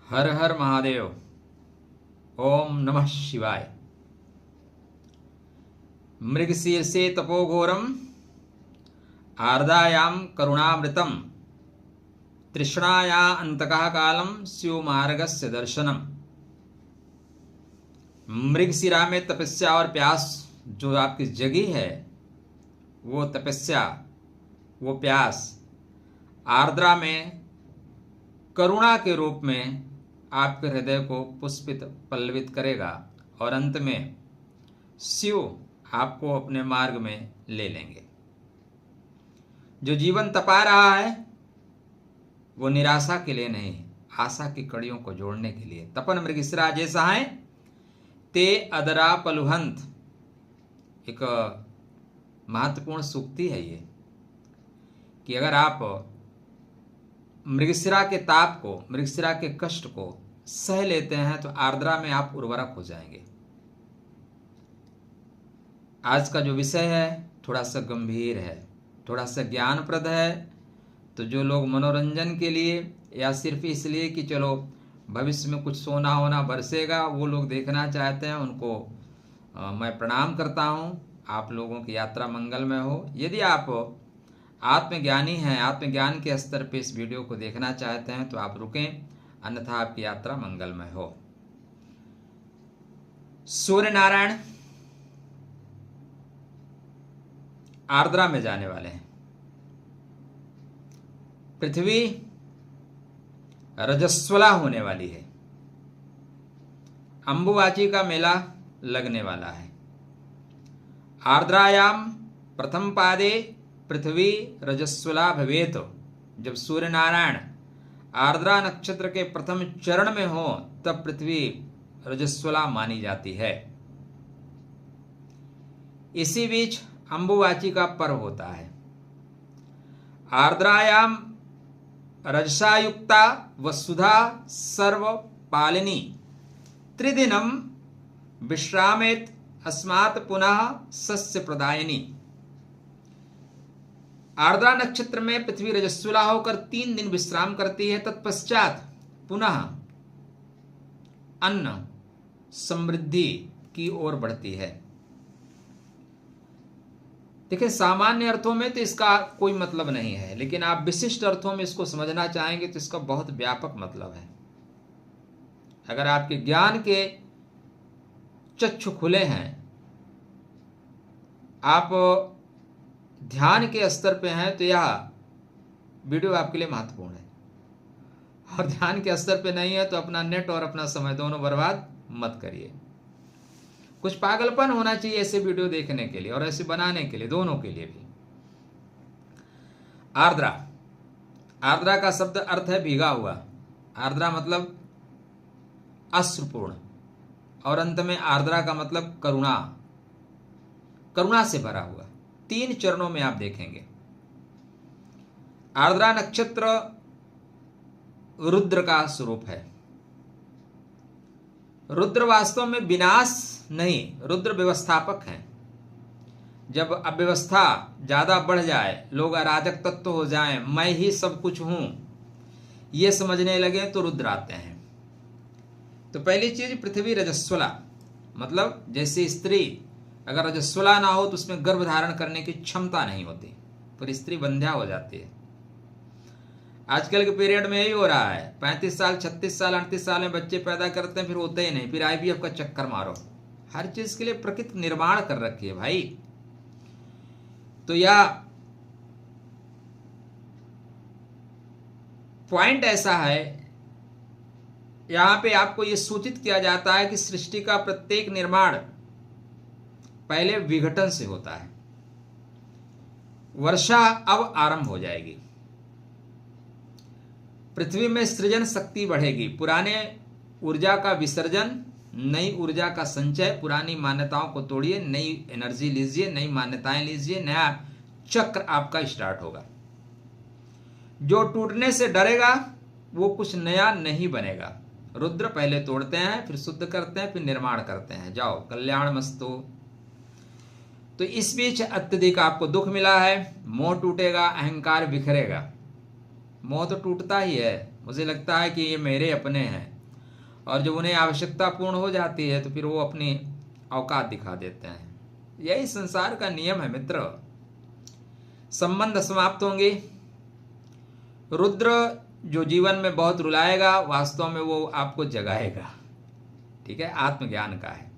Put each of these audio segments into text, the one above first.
हर हर महादेव। ओम नमः शिवाय। मृगशीर्षे तपोघोरम आर्दायां करुणामृतम तृष्णाया अंतकः कालम स्युमार्गस्य दर्शनम। मृगशिरा में तपस्या और प्यास जो आपकी जगी है, वो तपस्या, वो प्यास आर्द्रा में करुणा के रूप में आपके हृदय को पुष्पित पल्लवित करेगा और अंत में शिव आपको अपने मार्ग में ले लेंगे। जो जीवन तपा रहा है वो निराशा के लिए नहीं, आशा की कड़ियों को जोड़ने के लिए। तपन मृगशिरा जैसा है ते अदरा पलुहंत, एक महत्वपूर्ण सूक्ति है ये, कि अगर आप मृगशिरा के ताप को, मृगशिरा के कष्ट को सह लेते हैं तो आर्द्रा में आप उर्वरक हो जाएंगे। आज का जो विषय है थोड़ा सा गंभीर है, थोड़ा सा ज्ञानप्रद है। तो जो लोग मनोरंजन के लिए या सिर्फ इसलिए कि चलो भविष्य में कुछ सोना होना बरसेगा, वो लोग देखना चाहते हैं, उनको मैं प्रणाम करता हूँ। आप लोगों की यात्रा मंगलमय हो। यदि आप आत्मज्ञानी हैं, आत्मज्ञान के स्तर पे इस वीडियो को देखना चाहते हैं तो आप रुकें, अन्यथा आपकी यात्रा मंगलमय हो। सूर्य नारायण आर्द्रा में जाने वाले हैं। पृथ्वी रजस्वला होने वाली है। अंबुबाची का मेला लगने वाला है। आर्द्रायाम प्रथम पादे पृथ्वी रजस्वला भवेत। जब सूर्य नारायण आर्द्रा नक्षत्र के प्रथम चरण में हो तब पृथ्वी रजस्वला मानी जाती है। इसी बीच अंबुबाची का पर्व होता है। आर्द्रायाम रजसायुक्ता वसुधा सर्वपालिनी त्रिदिनम विश्रामेत अस्मात् पुनः सस्य प्रदायिनी। आर्द्रा नक्षत्र में पृथ्वी रजस्वला होकर 3 दिन विश्राम करती है, तत्पश्चात पुनः अन्न समृद्धि की ओर बढ़ती है। देखिए, सामान्य अर्थों में तो इसका कोई मतलब नहीं है, लेकिन आप विशिष्ट अर्थों में इसको समझना चाहेंगे तो इसका बहुत व्यापक मतलब है। अगर आपके ज्ञान के चक्षु खुले हैं, आप ध्यान के स्तर पे हैं, तो यह वीडियो आपके लिए महत्वपूर्ण है। और ध्यान के स्तर पे नहीं है तो अपना नेट और अपना समय दोनों बर्बाद मत करिए। कुछ पागलपन होना चाहिए ऐसे वीडियो देखने के लिए और ऐसे बनाने के लिए, दोनों के लिए भी। आर्द्रा, आर्द्रा का शब्द अर्थ है भीगा हुआ। आर्द्रा मतलब अश्रुपूर्ण, और अंत में आर्द्रा का मतलब करुणा, करुणा से भरा हुआ। 3 चरणों में आप देखेंगे। आर्द्रा नक्षत्र रुद्र का स्वरूप है। रुद्र वास्तव में विनाश नहीं, रुद्र व्यवस्थापक हैं। जब अव्यवस्था ज्यादा बढ़ जाए, लोग अराजक तत्व हो जाएं, मैं ही सब कुछ हूं, ये समझने लगे, तो रुद्र आते हैं। तो पहली चीज, पृथ्वी रजस्वला, मतलब जैसे स्त्री अगर रजस्वला ना हो तो उसमें गर्भ धारण करने की क्षमता नहीं होती, फिर स्त्री बंध्या हो जाती है। आजकल के पीरियड में यही हो रहा है। 35 साल 36 साल 38 साल में बच्चे पैदा करते हैं, फिर होते ही नहीं, फिर IVF का चक्कर मारो। हर चीज के लिए प्रकृति निर्माण कर रखी है भाई। तो यह पॉइंट ऐसा है, यहां पे आपको यह सूचित किया जाता है कि सृष्टि का प्रत्येक निर्माण पहले विघटन से होता है। वर्षा अब आरंभ हो जाएगी, पृथ्वी में सृजन शक्ति बढ़ेगी, पुराने ऊर्जा का विसर्जन, नई ऊर्जा का संचय। पुरानी मान्यताओं को तोड़िए, नई एनर्जी लीजिए, नई मान्यताएं लीजिए, नया चक्र आपका स्टार्ट होगा। जो टूटने से डरेगा वो कुछ नया नहीं बनेगा। रुद्र पहले तोड़ते हैं, फिर शुद्ध करते हैं, फिर निर्माण करते हैं। जाओ, कल्याण मस्तु। तो इस बीच अत्यधिक आपको दुख मिला है, मोह टूटेगा, अहंकार बिखरेगा। मोह तो टूटता ही है। मुझे लगता है कि ये मेरे अपने हैं, और जब उन्हें आवश्यकता पूर्ण हो जाती है तो फिर वो अपनी औकात दिखा देते हैं। यही संसार का नियम है मित्र। संबंध समाप्त होंगे। रुद्र जो जीवन में बहुत रुलाएगा, वास्तव में वो आपको जगाएगा। ठीक है, आत्मज्ञान का है।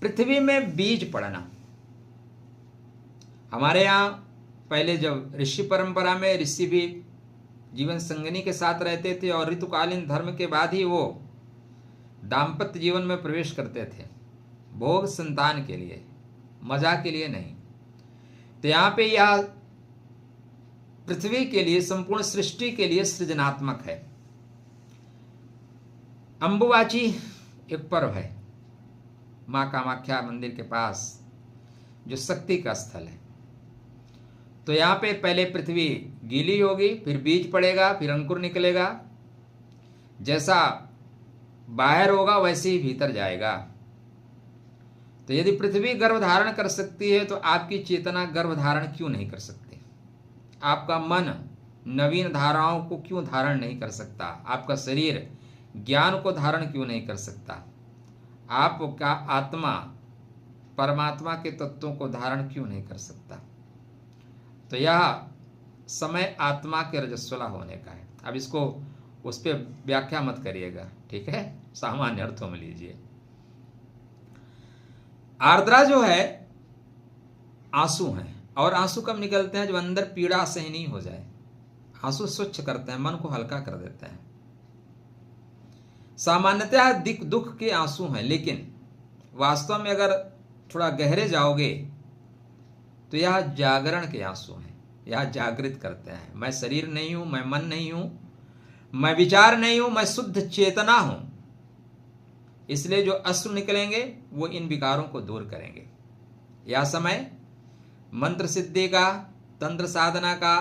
पृथ्वी में बीज पड़ना। हमारे यहाँ पहले जब ऋषि परंपरा में ऋषि भी जीवन संगिनी के साथ रहते थे और ऋतुकालीन धर्म के बाद ही वो दाम्पत्य जीवन में प्रवेश करते थे, भोग संतान के लिए, मजा के लिए नहीं। तो यहाँ पे यह पृथ्वी के लिए, संपूर्ण सृष्टि के लिए सृजनात्मक है। अंबुबाची एक पर्व है माँ कामाख्या मंदिर के पास, जो शक्ति का स्थल है। तो यहाँ पे पहले पृथ्वी गीली होगी, फिर बीज पड़ेगा, फिर अंकुर निकलेगा। जैसा बाहर होगा वैसे ही भीतर जाएगा। तो यदि पृथ्वी गर्भ धारण कर सकती है तो आपकी चेतना गर्भ धारण क्यों नहीं कर सकती? आपका मन नवीन धाराओं को क्यों धारण नहीं कर सकता? आपका शरीर ज्ञान को धारण क्यों नहीं कर सकता? आपका आत्मा परमात्मा के तत्वों को धारण क्यों नहीं कर सकता? तो यह समय आत्मा के रजस्वला होने का है। अब इसको उस पर व्याख्या मत करिएगा, ठीक है, सामान्य अर्थों में लीजिए। आर्द्रा जो है आंसू हैं, और आंसू कब निकलते हैं? जब अंदर पीड़ा सहनीय हो जाए। आंसू स्वच्छ करते हैं, मन को हल्का कर देते हैं। सामान्यतः दुख के आंसू हैं, लेकिन वास्तव में अगर थोड़ा गहरे जाओगे तो यह जागरण के आंसू हैं। यह जागृत करते हैं, मैं शरीर नहीं हूं, मैं मन नहीं हूं, मैं विचार नहीं हूं, मैं शुद्ध चेतना हूं। इसलिए जो अश्रु निकलेंगे वो इन विकारों को दूर करेंगे। यह समय मंत्र सिद्धि का, तंत्र साधना का,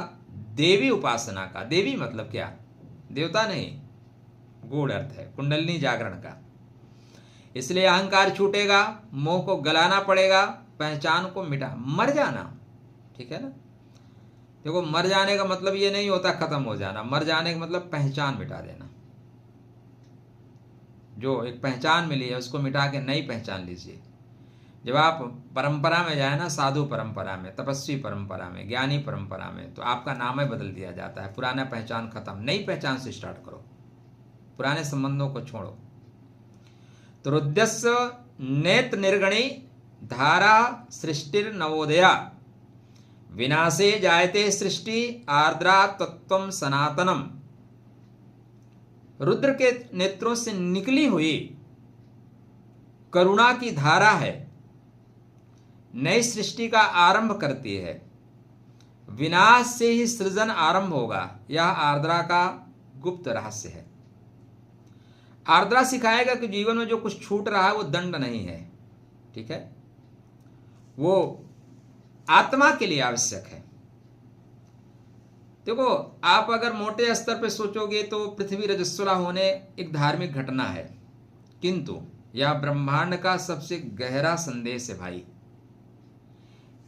देवी उपासना का। देवी मतलब क्या? देवता नहीं, गूढ़ अर्थ है कुंडलिनी जागरण का। इसलिए अहंकार छूटेगा, मोह को गलाना पड़ेगा, पहचान को मिटा, मर जाना। ठीक है ना? देखो, मर जाने का मतलब ये नहीं होता खत्म हो जाना। मर जाने का मतलब पहचान मिटा देना। जो एक पहचान मिली है उसको मिटा के नई पहचान लीजिए। जब आप परंपरा में जाए ना, साधु परंपरा में, तपस्वी परंपरा में, ज्ञानी परंपरा में, तो आपका नाम ही बदल दिया जाता है। पुराना पहचान खत्म, नई पहचान से स्टार्ट करो, पुराने संबंधों को छोड़ो। तो रुद्रस्य नेत्र निर्गणी धारा सृष्टिर नवोदया, विनाशे जायते सृष्टि आर्द्रा तत्वम सनातनम। रुद्र के नेत्रों से निकली हुई करुणा की धारा है, नई सृष्टि का आरंभ करती है। विनाश से ही सृजन आरंभ होगा, यह आर्द्रा का गुप्त रहस्य है। आर्द्रा सिखाएगा कि जीवन में जो कुछ छूट रहा है वो दंड नहीं है। ठीक है, वो आत्मा के लिए आवश्यक है। देखो, आप अगर मोटे स्तर पर सोचोगे तो पृथ्वी रजस्वला होने एक धार्मिक घटना है, किंतु यह ब्रह्मांड का सबसे गहरा संदेश है भाई।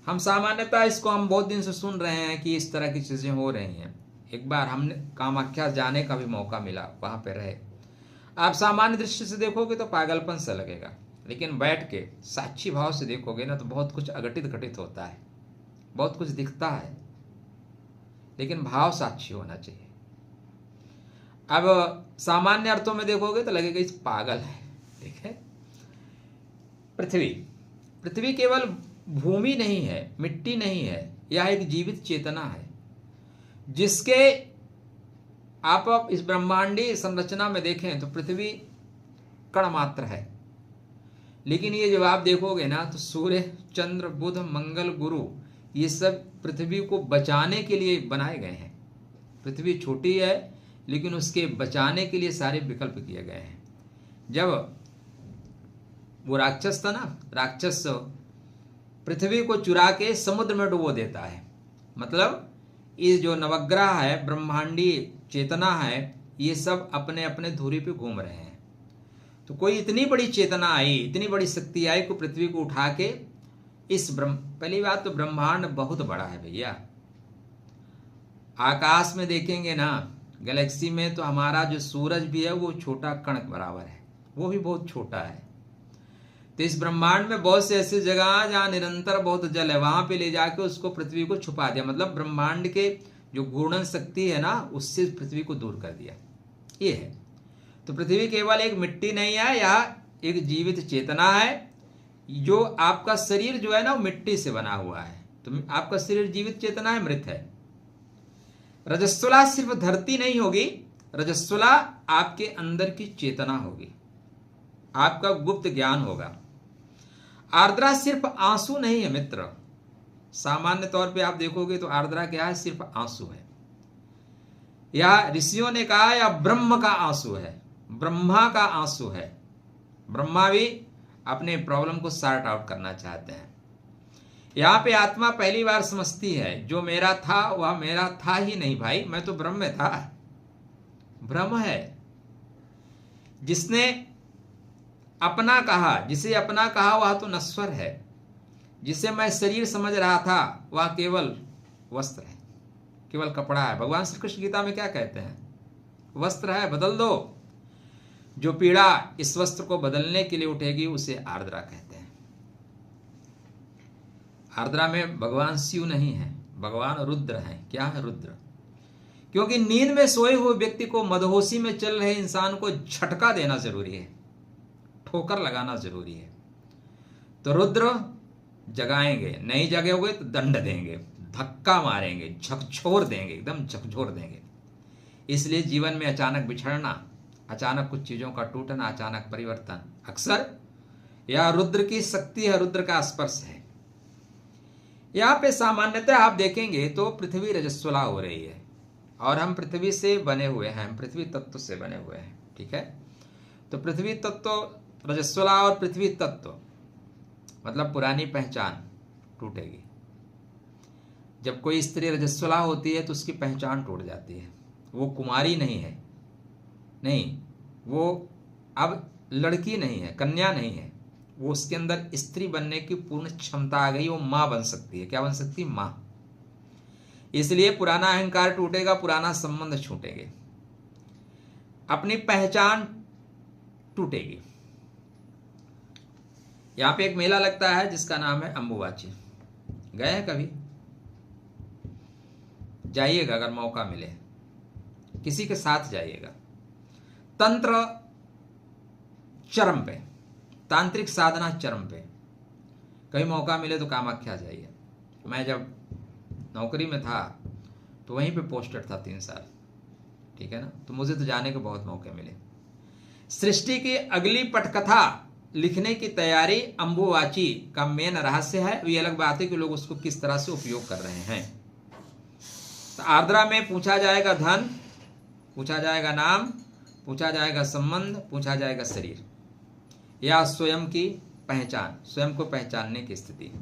हम सामान्यतः इसको हम बहुत दिन से सुन रहे हैं कि इस तरह की चीजें हो रही हैं। एक बार हमने कामाख्या जाने का भी मौका मिला, वहां पे रहे। आप सामान्य दृष्टि से देखोगे तो पागलपन सा लगेगा, लेकिन बैठ के साक्षी भाव से देखोगे ना तो बहुत कुछ अघटित घटित होता है, बहुत कुछ दिखता है, लेकिन भाव साक्षी होना चाहिए। अब सामान्य अर्थों में देखोगे तो लगेगा इस पागल है। ठीक है, पृथ्वी केवल भूमि नहीं है, मिट्टी नहीं है, यह एक जीवित चेतना है जिसके आप इस ब्रह्मांडीय संरचना में देखें तो पृथ्वी कण मात्र है। लेकिन ये जब आप देखोगे ना तो सूर्य, चंद्र, बुध, मंगल, गुरु, ये सब पृथ्वी को बचाने के लिए बनाए गए हैं। पृथ्वी छोटी है लेकिन उसके बचाने के लिए सारे विकल्प किए गए हैं। जब वो राक्षस था ना, राक्षस पृथ्वी को चुरा के समुद्र में डुबो देता है। मतलब ये जो नवग्रह है, ब्रह्मांडीय चेतना है, ये सब अपने अपने धुरी पे घूम रहे हैं। तो कोई इतनी बड़ी चेतना आई, इतनी बड़ी शक्ति आई को पृथ्वी को उठा के पहली बात तो ब्रह्मांड बहुत बड़ा है भैया। आकाश में देखेंगे ना, गैलेक्सी में तो हमारा जो सूरज भी है वो छोटा कण के बराबर है, वो भी बहुत छोटा है। तो इस ब्रह्मांड में बहुत से ऐसी जगह जहाँ निरंतर बहुत जल है, वहां पे ले जाके उसको पृथ्वी को छुपा दिया, मतलब ब्रह्मांड के जो घूर्णन शक्ति है ना उससे पृथ्वी को दूर कर दिया, ये है। तो पृथ्वी केवल एक मिट्टी नहीं है, यह एक जीवित चेतना है। जो आपका शरीर जो है ना वो मिट्टी से बना हुआ है, तो आपका शरीर जीवित चेतना है, मृत है। रजस्वला सिर्फ धरती नहीं होगी, रजस्वला आपके अंदर की चेतना होगी, आपका गुप्त ज्ञान होगा। आर्द्रा सिर्फ आंसू नहीं है मित्र। सामान्य तौर पे आप देखोगे तो आर्द्रा क्या है, सिर्फ आंसू है। या ऋषियों ने कहा या ब्रह्म का आंसू है, ब्रह्मा का आंसू है। ब्रह्मा भी अपने प्रॉब्लम को सॉर्ट आउट करना चाहते हैं। यहां पे आत्मा पहली बार समझती है जो मेरा था वह मेरा था ही नहीं भाई, मैं तो ब्रह्म था, ब्रह्म है। जिसने अपना कहा, जिसे अपना कहा वह तो नश्वर है। जिसे मैं शरीर समझ रहा था वह केवल वस्त्र है, केवल कपड़ा है। भगवान श्री कृष्ण गीता में क्या कहते हैं, वस्त्र है बदल दो। जो पीड़ा इस वस्त्र को बदलने के लिए उठेगी उसे आर्द्रा कहते हैं। आर्द्रा में भगवान शिव नहीं है, भगवान रुद्र हैं। क्या है रुद्र? क्योंकि नींद में सोए हुए व्यक्ति को, मदहोशी में चल रहे इंसान को झटका देना जरूरी है, ठोकर लगाना जरूरी है। तो रुद्र जगाएंगे, नहीं जगोगे तो दंड देंगे, धक्का मारेंगे, झकझोर देंगे, एकदम झकझोर देंगे। इसलिए जीवन में अचानक बिछड़ना, अचानक कुछ चीजों का टूटना, अचानक परिवर्तन अक्सर यह रुद्र की शक्ति है, रुद्र का स्पर्श है। यहां पे सामान्यतः आप देखेंगे तो पृथ्वी रजस्वला हो रही है और हम पृथ्वी से बने हुए हैं, हम पृथ्वी तत्व से बने हुए हैं, ठीक है। तो पृथ्वी तत्व रजस्वला और पृथ्वी तत्व मतलब पुरानी पहचान टूटेगी। जब कोई स्त्री रजस्वला होती है तो उसकी पहचान टूट जाती है, वो कुमारी नहीं है, नहीं, वो अब लड़की नहीं है, कन्या नहीं है, वो उसके अंदर स्त्री बनने की पूर्ण क्षमता आ गई, वो मां बन सकती है। क्या बन सकती है? मां। इसलिए पुराना अहंकार टूटेगा, पुराना संबंध छूटेंगे, अपनी पहचान टूटेगी। यहां पे एक मेला लगता है जिसका नाम है अंबुबाची। गए हैं कभी? जाइएगा अगर मौका मिले, किसी के साथ जाइएगा। तंत्र चरम पे, तांत्रिक साधना चरम पे। कहीं मौका मिले तो कामाख्या जाइए। मैं जब नौकरी में था तो वहीं पे पोस्टेड था 3 साल, ठीक है ना, तो मुझे तो जाने के बहुत मौके मिले। सृष्टि की अगली पटकथा लिखने की तैयारी अंबुबाची का मेन रहस्य है। ये अलग बात है कि लोग उसको किस तरह से उपयोग कर रहे हैं। तो आर्द्रा में पूछा जाएगा धन, पूछा जाएगा नाम, पूछा जाएगा संबंध, पूछा जाएगा शरीर या स्वयं की पहचान, स्वयं को पहचानने की स्थिति।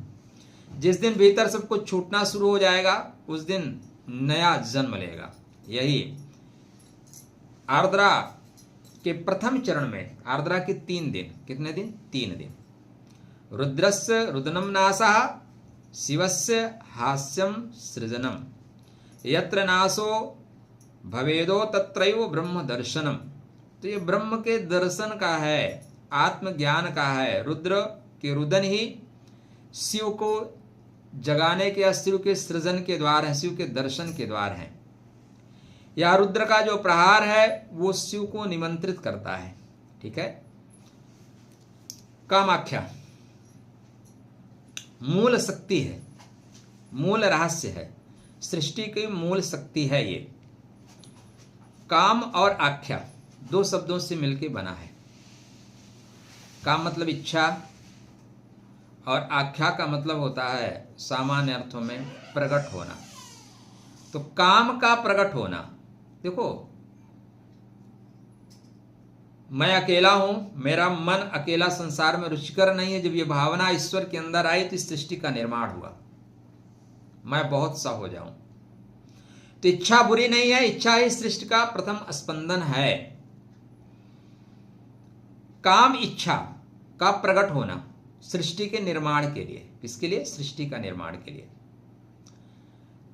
जिस दिन भीतर सब कुछ छूटना शुरू हो जाएगा उस दिन नया जन्म लेगा। यही आर्द्रा के प्रथम चरण में, आर्द्रा के 3 दिन, कितने दिन? 3 दिन। रुद्रस्य रुदनम नासः, शिवस्य हास्यम सृजनम, यत्र नासो भवेदो तत्रैव ब्रह्म दर्शनम। तो ये ब्रह्म के दर्शन का है, आत्मज्ञान का है। रुद्र के रुदन ही शिव को जगाने के या शिव के सृजन के द्वार है, शिव के दर्शन के द्वार हैं। या रुद्र का जो प्रहार है वो शिव को निमंत्रित करता है, ठीक है। कामाख्या मूल शक्ति है, मूल रहस्य है, सृष्टि की मूल शक्ति है। ये काम और आख्या 2 शब्दों से मिलकर बना है। काम मतलब इच्छा और आख्या का मतलब होता है सामान्य अर्थों में प्रकट होना। तो काम का प्रकट होना, देखो मैं अकेला हूं, मेरा मन अकेला संसार में रुचिकर नहीं है। जब ये भावना ईश्वर के अंदर आई तो इस सृष्टि का निर्माण हुआ, मैं बहुत सा हो जाऊं। तो इच्छा बुरी नहीं है, इच्छा ही सृष्टि का प्रथम स्पंदन है। काम इच्छा का प्रकट होना सृष्टि के निर्माण के लिए, किसके लिए? सृष्टि का निर्माण के लिए।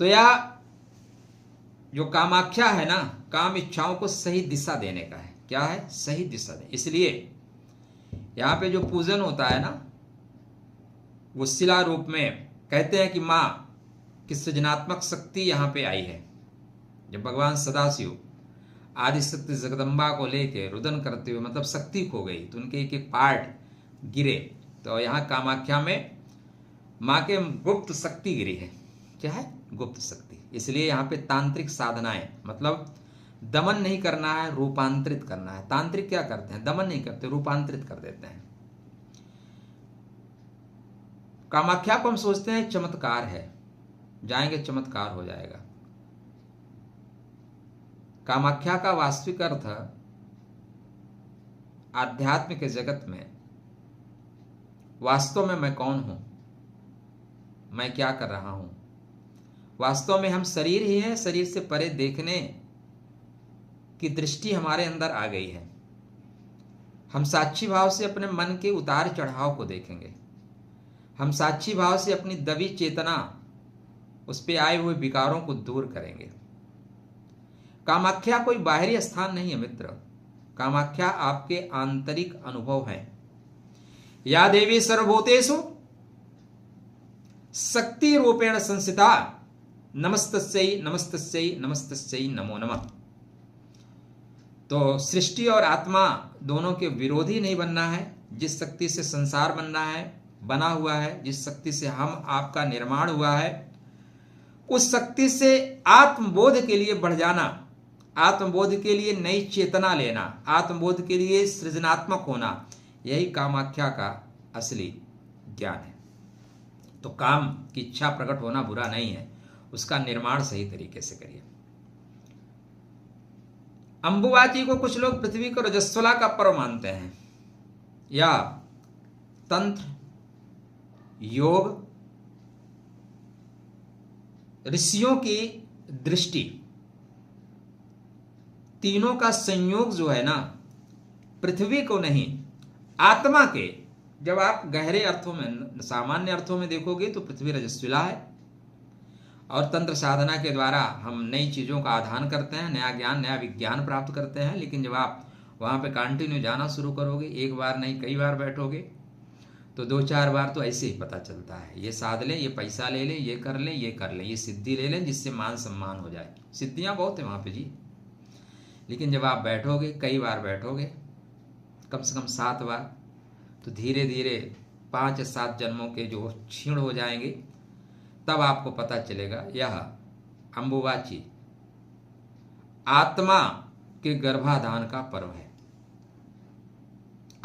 तो यह जो कामाख्या है ना, काम इच्छाओं को सही दिशा देने का है। क्या है? सही दिशा दे। इसलिए यहाँ पे जो पूजन होता है ना, वो शिला रूप में कहते हैं कि माँ की सृजनात्मक शक्ति यहाँ पे आई है। जब भगवान सदाशिव आदि शक्ति जगदम्बा को लेके रुदन करते हुए मतलब शक्ति खो गई, तो उनके एक एक पार्ट गिरे, तो यहाँ कामाख्या में माँ के गुप्त शक्ति गिरी है। क्या है? गुप्त शक्ति। इसलिए यहाँ पे तांत्रिक साधनाएं, मतलब दमन नहीं करना है, रूपांतरित करना है। तांत्रिक क्या करते हैं? दमन नहीं करते, रूपांतरित कर देते हैं। कामाख्या को हम सोचते हैं चमत्कार है, जाएंगे चमत्कार हो जाएगा। कामाख्या का वास्तविक अर्थ आध्यात्मिक जगत में वास्तव में मैं कौन हूं, मैं क्या कर रहा हूं। वास्तव में हम शरीर ही है, शरीर से परे देखने की दृष्टि हमारे अंदर आ गई है। हम साक्षी भाव से अपने मन के उतार चढ़ाव को देखेंगे। हम साक्षी भाव से अपनी दबी चेतना, उस पे आए हुए विकारों को दूर करेंगे। कामाख्या कोई बाहरी स्थान नहीं है मित्र, कामाख्या आपके आंतरिक अनुभव है। या देवी सर्वभूतेषु शक्ति रूपेण संस्थिता नमस्तस्यै नमस्तस्यै नमस्तस्यै नमो नमः। तो सृष्टि और आत्मा दोनों के विरोधी नहीं बनना है। जिस शक्ति से संसार बनना है, बना हुआ है, जिस शक्ति से हम आपका निर्माण हुआ है, उस शक्ति से आत्मबोध के लिए बढ़ जाना, आत्मबोध के लिए नई चेतना लेना, आत्मबोध के लिए सृजनात्मक होना, यही कामाख्या का असली ज्ञान है। तो काम की इच्छा प्रकट होना बुरा नहीं है, उसका निर्माण सही तरीके से करिए। अंबुबाची को कुछ लोग पृथ्वी को रजस्वला का पर्व मानते हैं, या तंत्र, योग, ऋषियों की दृष्टि, तीनों का संयोग जो है ना, पृथ्वी को नहीं आत्मा के, जब आप गहरे अर्थों में, सामान्य अर्थों में देखोगे तो पृथ्वी रजस्विला है। और तंत्र साधना के द्वारा हम नई चीज़ों का आधान करते हैं, नया ज्ञान, नया विज्ञान प्राप्त करते हैं। लेकिन जब आप वहाँ पे कंटिन्यू जाना शुरू करोगे, एक बार नहीं कई बार बैठोगे, तो 2-4 बार तो ऐसे ही पता चलता है, ये साध लें, ये पैसा ले लें, ये कर लें, ये कर लें, ये सिद्धि ले लें जिससे मान सम्मान हो जाए। सिद्धियाँ बहुत है वहाँ पे जी, लेकिन जब आप बैठोगे, कई बार बैठोगे, कम से कम 7 बार, तो धीरे धीरे 5-7 जन्मों के जो क्षीण हो जाएंगे, तब आपको पता चलेगा यह अंबुबाची आत्मा के गर्भाधान का पर्व है।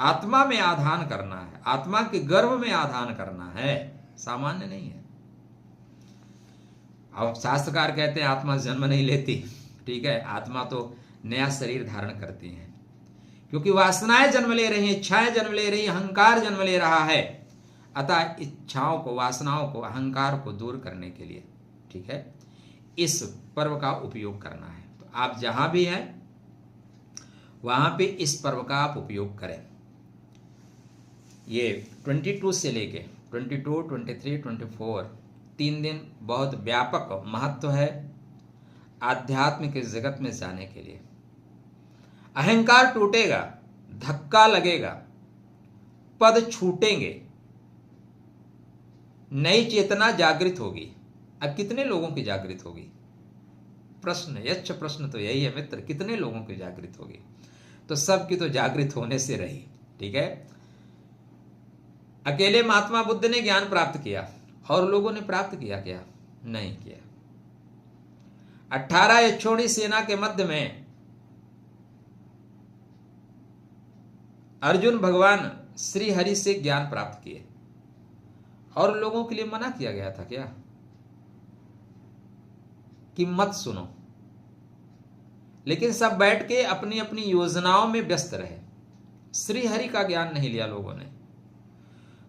आत्मा में आधान करना है, आत्मा के गर्भ में आधान करना है, सामान्य नहीं है। अब शास्त्रकार कहते हैं आत्मा जन्म नहीं लेती, ठीक है, आत्मा तो नया शरीर धारण करती है, क्योंकि वासनाएं जन्म ले रही हैं, इच्छाएं जन्म ले रही हैं, अहंकार जन्म ले रहा है। अतः इच्छाओं को, वासनाओं को, अहंकार को दूर करने के लिए, ठीक है, इस पर्व का उपयोग करना है। तो आप जहां भी हैं वहां पे इस पर्व का आप उपयोग करें। ये 22 से लेके 22, 23, 24 3 दिन बहुत व्यापक महत्व है आध्यात्मिक जगत में जाने के लिए। अहंकार टूटेगा, धक्का लगेगा, पद छूटेंगे, नई चेतना जागृत होगी। अब कितने लोगों की जागृत होगी? प्रश्न, यच्च प्रश्न तो यही है मित्र, कितने लोगों की जागृत होगी? तो सबकी तो जागृत होने से रही, ठीक है। अकेले महात्मा बुद्ध ने ज्ञान प्राप्त किया, और लोगों ने प्राप्त किया क्या? नहीं किया। 18 यक्षोणी सेना के मध्य में अर्जुन भगवान श्री हरि से ज्ञान प्राप्त किए, और लोगों के लिए मना किया गया था क्या कि मत सुनो? लेकिन सब बैठ के अपनी अपनी योजनाओं में व्यस्त रहे, श्री हरि का ज्ञान नहीं लिया लोगों ने।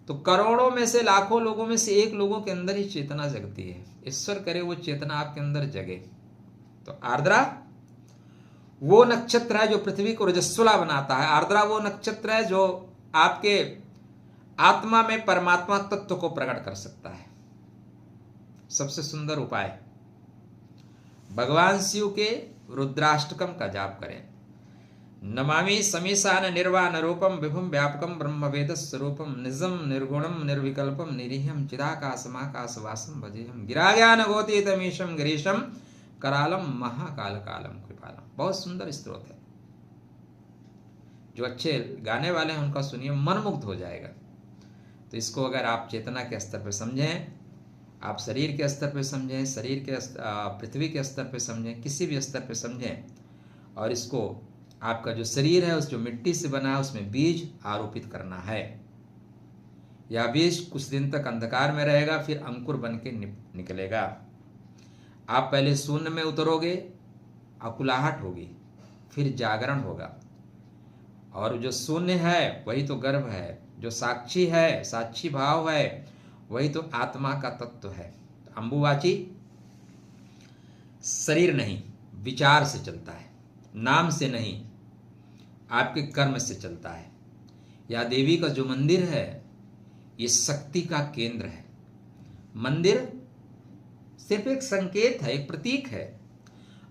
तो करोड़ों में से, लाखों लोगों में से एक लोगों के अंदर ही चेतना जगती है। ईश्वर करे वो चेतना आपके अंदर जगे। तो आर्द्रा वो नक्षत्र है जो पृथ्वी को रजस्वला बनाता है। आर्द्रा वो नक्षत्र है जो आपके आत्मा में परमात्मा तत्व को प्रकट कर सकता है। सबसे सुंदर उपाय भगवान शिव के रुद्राष्टकम का जाप करें। नमामि समीशान निर्वाण रूपम विभुम व्यापकम ब्रह्म वेद स्वरूपम निजम निर्गुणम निर्विकल्पम निरीहम चिदाकाशमाकाशवासम भजेहम गिराज्ञान गोतीतमीशम गिरीशम करालम महाकाल कालम कृपालम। बहुत सुंदर स्तोत्र है, जो अच्छे गाने वाले हैं उनका सुनिए, मन मुग्ध हो जाएगा। तो इसको अगर आप चेतना के स्तर पर समझें, आप शरीर के स्तर पर समझें, शरीर के पृथ्वी के स्तर पर समझें, किसी भी स्तर पर समझें, और इसको आपका जो शरीर है उस जो मिट्टी से बना है उसमें बीज आरोपित करना है। यह बीज कुछ दिन तक अंधकार में रहेगा, फिर अंकुर बन के निकलेगा। आप पहले शून्य में उतरोगे, अकुलाहट होगी, फिर जागरण होगा, और जो शून्य है वही तो गर्भ है, जो साक्षी है, साक्षी भाव है, वही तो आत्मा का तत्व है। अंबुवाची शरीर नहीं, विचार से चलता है, नाम से नहीं, आपके कर्म से चलता है। या देवी का जो मंदिर है ये शक्ति का केंद्र है। मंदिर सिर्फ एक संकेत है, एक प्रतीक है,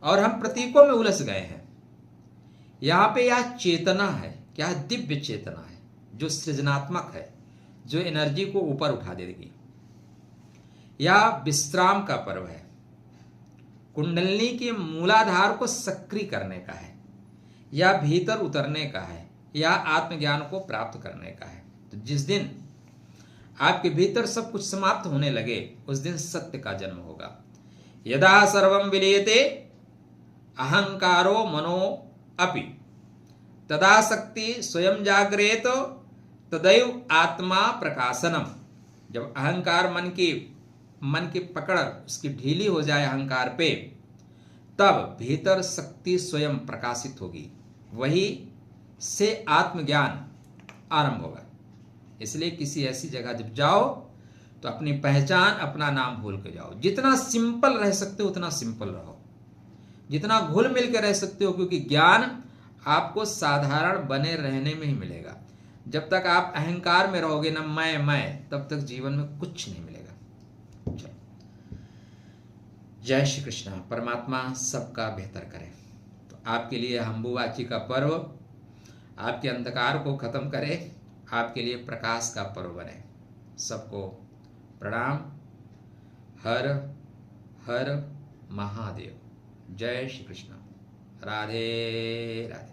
और हम प्रतीकों में उलझ गए हैं। यहां पे यह चेतना है, क्या दिव्य चेतना है, जो सृजनात्मक है, जो एनर्जी को ऊपर उठा देगी। यह विश्राम का पर्व है, कुंडलिनी के मूलाधार को सक्रिय करने का है, या भीतर उतरने का है, या आत्मज्ञान को प्राप्त करने का है। तो जिस दिन आपके भीतर सब कुछ समाप्त होने लगे उस दिन सत्य का जन्म होगा। यदा सर्वं विलीयते अहंकारो मनो अपि तदा शक्ति स्वयं जागरेत तदैव आत्मा प्रकाशनम। जब अहंकार मन की पकड़ उसकी ढीली हो जाए अहंकार पे, तब भीतर शक्ति स्वयं प्रकाशित होगी, वही से आत्मज्ञान आरंभ होगा। इसलिए किसी ऐसी जगह जब जाओ तो अपनी पहचान, अपना नाम भूल के जाओ। जितना सिंपल रह सकते हो उतना सिंपल रहो, जितना घुल मिल के रह सकते हो, क्योंकि ज्ञान आपको साधारण बने रहने में ही मिलेगा। जब तक आप अहंकार में रहोगे ना, मैं, तब तक जीवन में कुछ नहीं मिलेगा। जय श्री कृष्ण। परमात्मा सबका बेहतर करे। तो आपके लिए अंबुवाची का पर्व आपके अंधकार को खत्म करे, आपके लिए प्रकाश का पर्व बने। सबको प्रणाम। हर हर महादेव। जय श्री कृष्ण। राधे राधे।